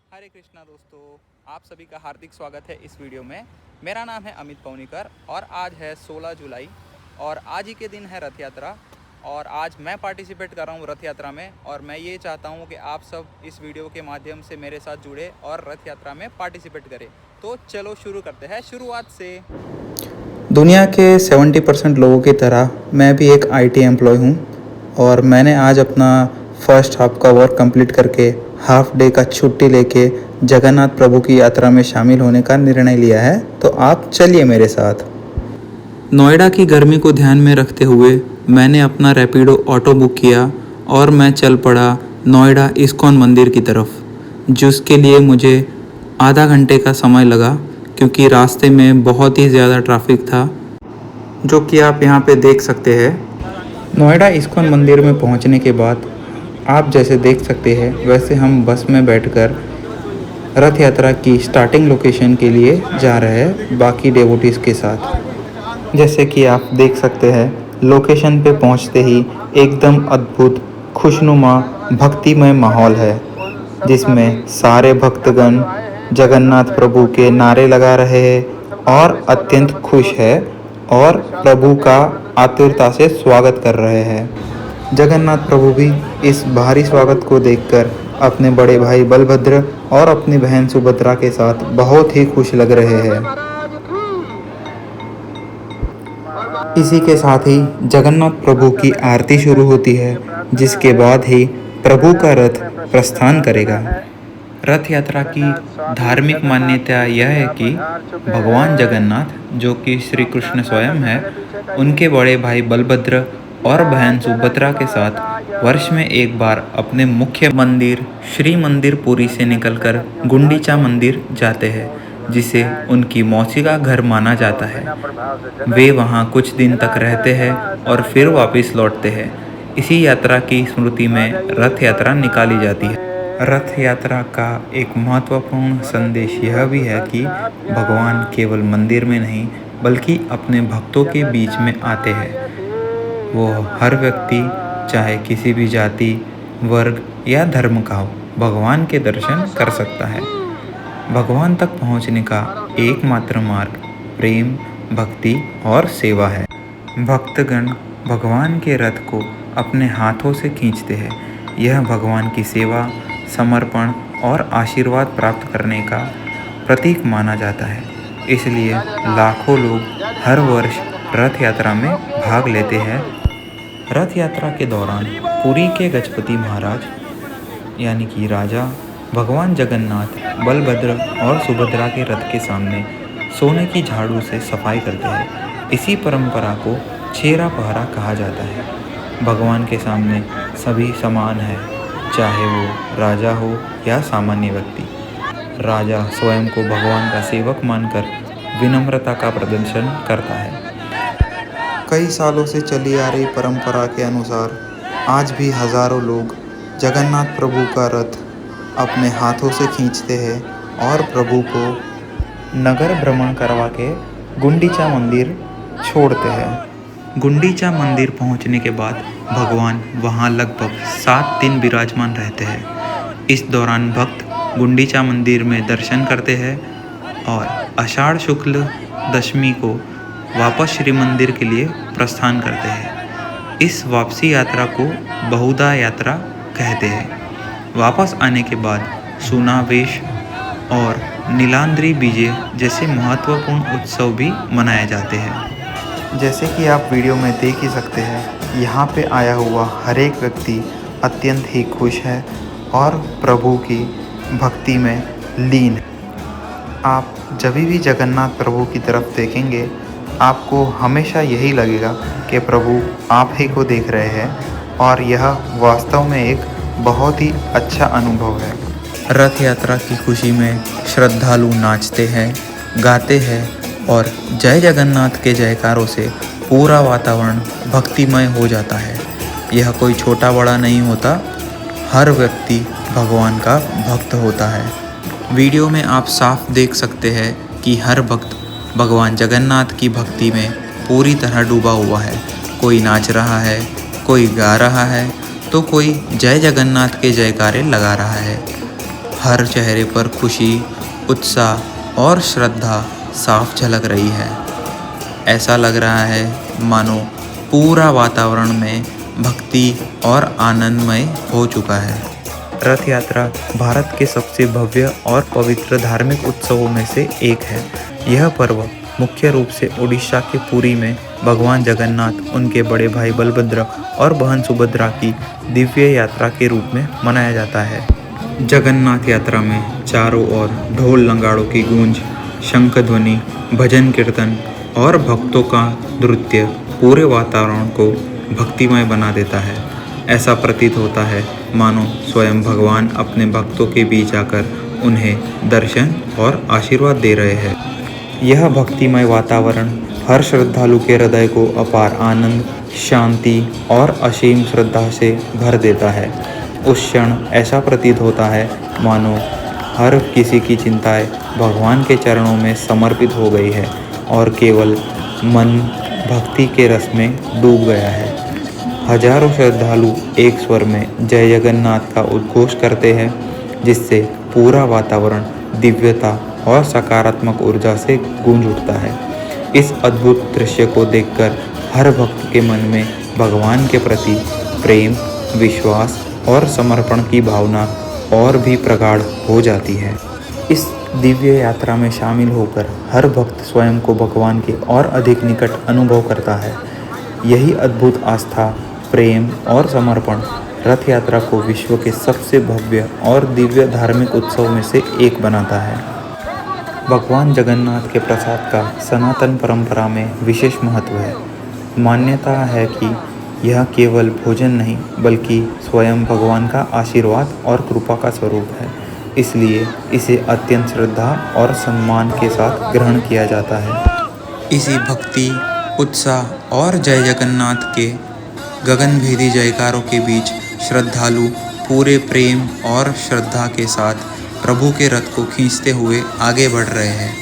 हरे कृष्णा दोस्तों, आप सभी का हार्दिक स्वागत है इस वीडियो में। मेरा नाम है अमित पौनीकर और आज है 16 जुलाई और आज ही के दिन है रथ यात्रा। और आज मैं पार्टिसिपेट कर रहा हूँ रथ यात्रा में और मैं ये चाहता हूँ कि आप सब इस वीडियो के माध्यम से मेरे साथ जुड़े और रथ यात्रा में पार्टिसिपेट करें। तो चलो शुरू करते हैं शुरुआत से। दुनिया के 70% लोगों की तरह मैं भी एक आईटी एम्प्लॉय हूँ और मैंने आज अपना फर्स्ट हाफ का वर्क कंप्लीट करके हाफ डे का छुट्टी लेके जगन्नाथ प्रभु की यात्रा में शामिल होने का निर्णय लिया है। तो आप चलिए मेरे साथ। नोएडा की गर्मी को ध्यान में रखते हुए मैंने अपना रैपिडो ऑटो बुक किया और मैं चल पड़ा नोएडा इस्कॉन मंदिर की तरफ, जिसके लिए मुझे आधा घंटे का समय लगा क्योंकि रास्ते में बहुत ही ज़्यादा ट्रैफिक था, जो कि आप यहाँ पे देख सकते हैं। नोएडा इस्कॉन मंदिर में पहुँचने के बाद आप जैसे देख सकते हैं वैसे हम बस में बैठकर रथ यात्रा की स्टार्टिंग लोकेशन के लिए जा रहे हैं बाकी डेवोटीज़ के साथ। जैसे कि आप देख सकते हैं लोकेशन पे पहुँचते ही एकदम अद्भुत खुशनुमा भक्तिमय माहौल है, जिसमें सारे भक्तगण जगन्नाथ प्रभु के नारे लगा रहे हैं और अत्यंत खुश है और प्रभु का आतुरता से स्वागत कर रहे हैं। जगन्नाथ प्रभु भी इस भारी स्वागत को देखकर अपने बड़े भाई बलभद्र और अपनी बहन सुभद्रा के साथ बहुत ही खुश लग रहे हैं। इसी के साथ ही जगन्नाथ प्रभु की आरती शुरू होती है, जिसके बाद ही प्रभु का रथ प्रस्थान करेगा। रथ यात्रा की धार्मिक मान्यता यह है कि भगवान जगन्नाथ, जो कि श्री कृष्ण स्वयं है, उनके बड़े भाई बलभद्र और बहन सुभद्रा के साथ वर्ष में एक बार अपने मुख्य मंदिर श्री मंदिर पुरी से निकलकर गुंडीचा मंदिर जाते हैं, जिसे उनकी मौसी का घर माना जाता है। वे वहां कुछ दिन तक रहते हैं और फिर वापस लौटते हैं। इसी यात्रा की स्मृति में रथ यात्रा निकाली जाती है। रथ यात्रा का एक महत्वपूर्ण संदेश यह भी है कि भगवान केवल मंदिर में नहीं बल्कि अपने भक्तों के बीच में आते हैं। वो हर व्यक्ति, चाहे किसी भी जाति, वर्ग या धर्म का हो, भगवान के दर्शन कर सकता है। भगवान तक पहुंचने का एकमात्र मार्ग प्रेम, भक्ति और सेवा है। भक्तगण भगवान के रथ को अपने हाथों से खींचते हैं। यह भगवान की सेवा, समर्पण और आशीर्वाद प्राप्त करने का प्रतीक माना जाता है। इसलिए लाखों लोग हर वर्ष रथ यात्रा में भाग लेते हैं। रथ यात्रा के दौरान पुरी के गजपति महाराज यानी कि राजा भगवान जगन्नाथ बलभद्र और सुभद्रा के रथ के सामने सोने की झाड़ू से सफाई करते हैं। इसी परंपरा को छेरा पहरा कहा जाता है। भगवान के सामने सभी समान है, चाहे वो राजा हो या सामान्य व्यक्ति। राजा स्वयं को भगवान का सेवक मानकर विनम्रता का प्रदर्शन करता है। कई सालों से चली आ रही परंपरा के अनुसार आज भी हजारों लोग जगन्नाथ प्रभु का रथ अपने हाथों से खींचते हैं और प्रभु को नगर भ्रमण करवा के गुंडीचा मंदिर छोड़ते हैं। गुंडीचा मंदिर पहुंचने के बाद भगवान वहां लगभग 7 दिन विराजमान रहते हैं। इस दौरान भक्त गुंडीचा मंदिर में दर्शन करते हैं और आषाढ़ शुक्ल दशमी को वापस श्री मंदिर के लिए प्रस्थान करते हैं। इस वापसी यात्रा को बहुधा यात्रा कहते हैं। वापस आने के बाद सुनावेश और नीलांद्री बीजे जैसे महत्वपूर्ण उत्सव भी मनाए जाते हैं। जैसे कि आप वीडियो में देख ही सकते हैं, यहाँ पे आया हुआ हर एक व्यक्ति अत्यंत ही खुश है और प्रभु की भक्ति में लीन है। आप जब भी जगन्नाथ प्रभु की तरफ देखेंगे, आपको हमेशा यही लगेगा कि प्रभु आप ही को देख रहे हैं और यह वास्तव में एक बहुत ही अच्छा अनुभव है। रथ यात्रा की खुशी में श्रद्धालु नाचते हैं, गाते हैं और जय जगन्नाथ के जयकारों से पूरा वातावरण भक्तिमय हो जाता है। यह कोई छोटा बड़ा नहीं होता, हर व्यक्ति भगवान का भक्त होता है। वीडियो में आप साफ देख सकते हैं कि हर भक्त भगवान जगन्नाथ की भक्ति में पूरी तरह डूबा हुआ है। कोई नाच रहा है, कोई गा रहा है, तो कोई जय जगन्नाथ के जयकारे लगा रहा है। हर चेहरे पर खुशी, उत्साह और श्रद्धा साफ झलक रही है। ऐसा लग रहा है मानो पूरा वातावरण में भक्ति और आनंदमय हो चुका है। रथ यात्रा भारत के सबसे भव्य और पवित्र धार्मिक उत्सवों में से एक है। यह पर्व मुख्य रूप से उड़ीसा के पुरी में भगवान जगन्नाथ, उनके बड़े भाई बलभद्र और बहन सुभद्रा की दिव्य यात्रा के रूप में मनाया जाता है। जगन्नाथ यात्रा में चारों ओर ढोल नगाड़ों की गूंज, शंख ध्वनि, भजन कीर्तन और भक्तों का नृत्य पूरे वातावरण को भक्तिमय बना देता है। ऐसा प्रतीत होता है मानो स्वयं भगवान अपने भक्तों के बीच आकर उन्हें दर्शन और आशीर्वाद दे रहे हैं। यह भक्तिमय वातावरण हर श्रद्धालु के हृदय को अपार आनंद, शांति और असीम श्रद्धा से भर देता है। उस क्षण ऐसा प्रतीत होता है मानो हर किसी की चिंताएं भगवान के चरणों में समर्पित हो गई है और केवल मन भक्ति के रस में डूब गया है। हजारों श्रद्धालु एक स्वर में जय जगन्नाथ का उद्घोष करते हैं, जिससे पूरा वातावरण दिव्यता और सकारात्मक ऊर्जा से गूंज उठता है। इस अद्भुत दृश्य को देखकर हर भक्त के मन में भगवान के प्रति प्रेम, विश्वास और समर्पण की भावना और भी प्रगाढ़ हो जाती है। इस दिव्य यात्रा में शामिल होकर हर भक्त स्वयं को भगवान के और अधिक निकट अनुभव करता है। यही अद्भुत आस्था, प्रेम और समर्पण रथ यात्रा को विश्व के सबसे भव्य और दिव्य धार्मिक उत्सव में से एक बनाता है। भगवान जगन्नाथ के प्रसाद का सनातन परंपरा में विशेष महत्व है। मान्यता है कि यह केवल भोजन नहीं बल्कि स्वयं भगवान का आशीर्वाद और कृपा का स्वरूप है। इसलिए इसे अत्यंत श्रद्धा और सम्मान के साथ ग्रहण किया जाता है। इसी भक्ति, उत्साह और जय जगन्नाथ के गगनभेदी जयकारों के बीच श्रद्धालु पूरे प्रेम और श्रद्धा के साथ प्रभु के रथ को खींचते हुए आगे बढ़ रहे हैं।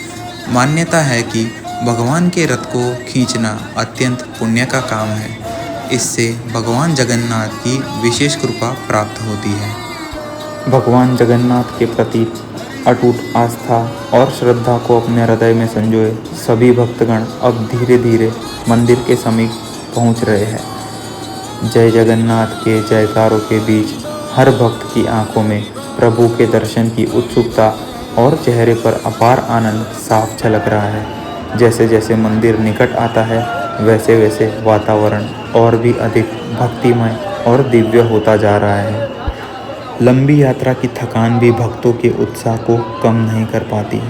मान्यता है कि भगवान के रथ को खींचना अत्यंत पुण्य का काम है। इससे भगवान जगन्नाथ की विशेष कृपा प्राप्त होती है। भगवान जगन्नाथ के प्रति अटूट आस्था और श्रद्धा को अपने हृदय में संजोए सभी भक्तगण अब धीरे धीरे मंदिर के समीप पहुंच रहे हैं। जय जगन्नाथ के जयकारों के बीच हर भक्त की आंखों में प्रभु के दर्शन की उत्सुकता और चेहरे पर अपार आनंद साफ झलक रहा है। जैसे जैसे मंदिर निकट आता है वैसे वैसे वातावरण और भी अधिक भक्तिमय और दिव्य होता जा रहा है। लंबी यात्रा की थकान भी भक्तों के उत्साह को कम नहीं कर पाती।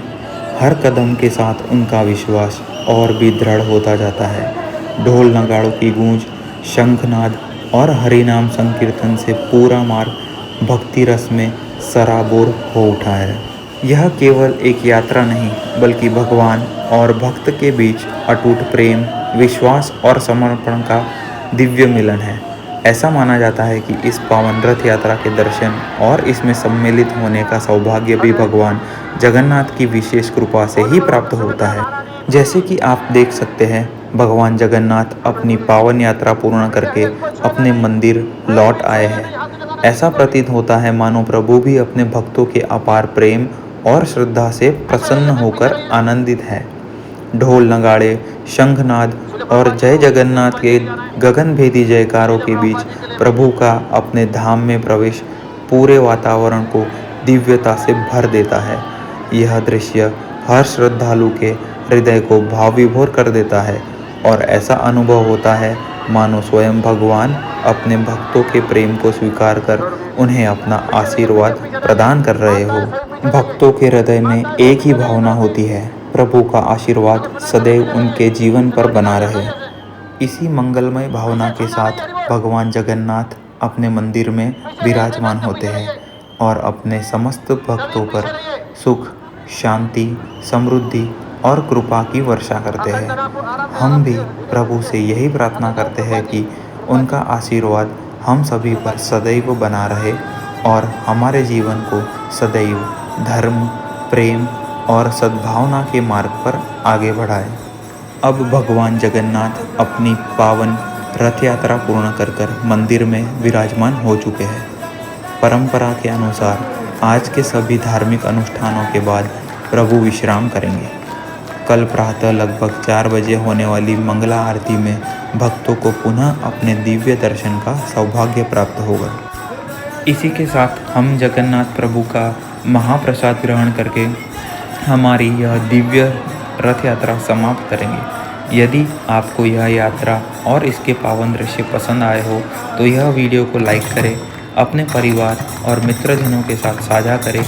हर कदम के साथ उनका विश्वास और भी दृढ़ होता जाता है। ढोल नगाड़ों की गूंज, शंखनाद और हरिनाम संकीर्तन से पूरा मार्ग भक्ति रस में सराबोर हो उठा है। यह केवल एक यात्रा नहीं बल्कि भगवान और भक्त के बीच अटूट प्रेम, विश्वास और समर्पण का दिव्य मिलन है। ऐसा माना जाता है कि इस पावन रथ यात्रा के दर्शन और इसमें सम्मिलित होने का सौभाग्य भी भगवान जगन्नाथ की विशेष कृपा से ही प्राप्त होता है। जैसे कि आप देख सकते हैं, भगवान जगन्नाथ अपनी पावन यात्रा पूर्ण करके अपने मंदिर लौट आए हैं। ऐसा प्रतीत होता है मानो प्रभु भी अपने भक्तों के अपार प्रेम और श्रद्धा से प्रसन्न होकर आनंदित है। ढोल नगाड़े, शंखनाद और जय जगन्नाथ के गगनभेदी जयकारों के बीच प्रभु का अपने धाम में प्रवेश पूरे वातावरण को दिव्यता से भर देता है। यह दृश्य हर श्रद्धालु के हृदय को भाव विभोर कर देता है और ऐसा अनुभव होता है मानो स्वयं भगवान अपने भक्तों के प्रेम को स्वीकार कर उन्हें अपना आशीर्वाद प्रदान कर रहे हो। भक्तों के हृदय में एक ही भावना होती है, प्रभु का आशीर्वाद सदैव उनके जीवन पर बना रहे। इसी मंगलमय भावना के साथ भगवान जगन्नाथ अपने मंदिर में विराजमान होते हैं और अपने समस्त भक्तों पर सुख, शांति, समृद्धि और कृपा की वर्षा करते हैं। हम भी प्रभु से यही प्रार्थना करते हैं कि उनका आशीर्वाद हम सभी पर सदैव बना रहे और हमारे जीवन को सदैव धर्म, प्रेम और सद्भावना के मार्ग पर आगे बढ़ाए। अब भगवान जगन्नाथ अपनी पावन रथ यात्रा पूर्ण कर मंदिर में विराजमान हो चुके हैं। परंपरा के अनुसार आज के सभी धार्मिक अनुष्ठानों के बाद प्रभु विश्राम करेंगे। कल प्रातः लगभग 4 बजे होने वाली मंगला आरती में भक्तों को पुनः अपने दिव्य दर्शन का सौभाग्य प्राप्त होगा। इसी के साथ हम जगन्नाथ प्रभु का महाप्रसाद ग्रहण करके हमारी यह दिव्य रथ यात्रा समाप्त करेंगे। यदि आपको यह यात्रा और इसके पावन दृश्य पसंद आए हो तो यह वीडियो को लाइक करें, अपने परिवार और मित्रजनों के साथ साझा करें